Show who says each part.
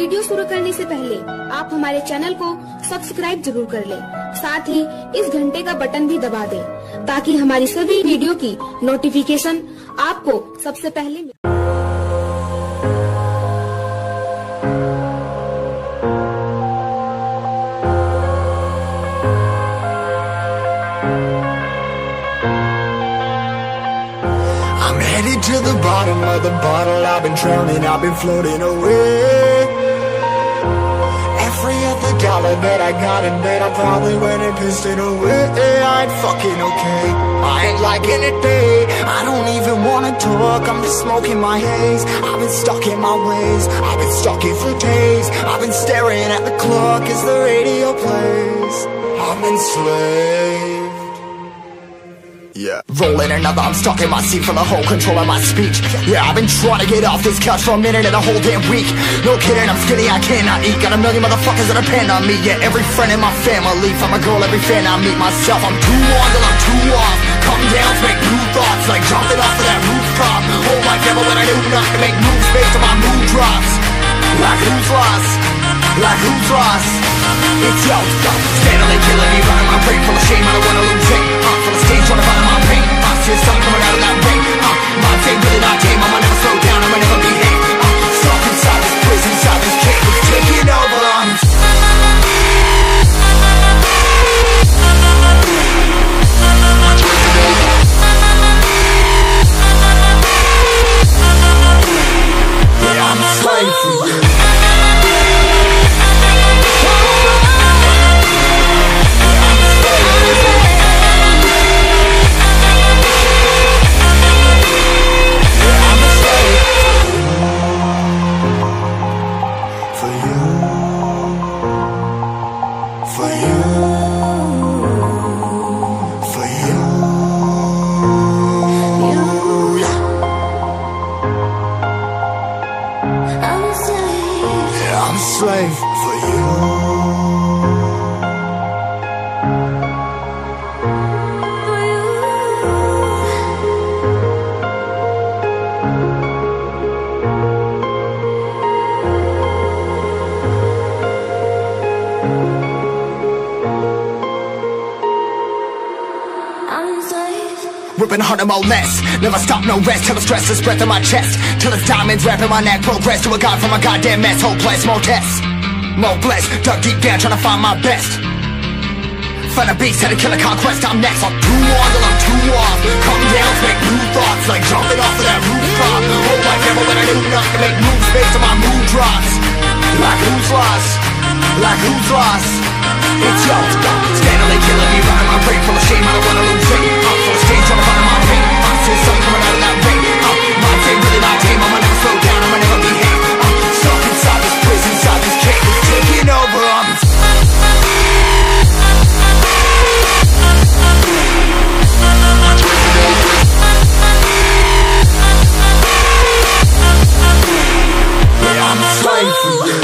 Speaker 1: Video शुरू करने से पहले आप हमारे चैनल को सब्सक्राइब जरूर कर लें, साथ ही इस घंटे का बटन भी दबा दें ताकि हमारी सभी वीडियो की नोटिफिकेशन आपको सबसे पहले मिले।
Speaker 2: I'm headed to the bottom of the bottle. I've been drowning, I've been floating away. Every other dollar that I got in bed, I probably went and pissed it away. I ain't fucking okay, I ain't liking it, babe. I don't even wanna talk, I'm just smoking my haze. I've been stuck in my ways, I've been stuck in for days. I've been staring at the clock as the radio plays. I'm enslaved. Yeah, rolling another, I'm stuck in my seat for the whole control of my speech. Yeah, I've been trying to get off this couch for a minute and a whole damn week. No kidding, I'm skinny, I cannot eat. Got a million motherfuckers that depend on me. Yeah, every friend in my family, from a girl, every fan I meet myself. I'm too on till I'm too off. Come down to make new thoughts, like jumping off of that rooftop. Oh my God, but when I do nothing to make moves based on my mood drops. Like who's lost? Like who's lost? It's yo, steadily killing me, running my brain full of shame. I don't wanna lose it. Full of stage, trying to find my pain. I see the sun coming out of that rain. My day really not tame. I'ma never slow down, I'ma never behave. Stuck inside this prison, inside this cage, it's taking over. Yeah, I'm a slave for you. I'm a slave for you. Ripping harder, more less. Never stop, no rest. Till the stress is breath in my chest. Till it's diamonds wrapping my neck. Progress to a god from a goddamn mess. Hopeless, more tests, more blessed. Dug deep down trying to find my best. Find a beast, had to kill a conquest. I'm next. I'm too on till I'm too off. Come down to make new thoughts, like jumping off of that rooftop. Oh my God, but when I do nothing to make moves based on my mood drops. Like who's lost? Like who's lost? It's yo, steadily killing me, running my brain full of shame. I don't wanna lose it. Full of stage, trying to find my pain. I see the sun coming out of that rain. My day really not tame. I'ma never slow down, I'ma never behave. Stuck inside this prison, inside this cage, it's taking over. Yeah, I'm a slave for you.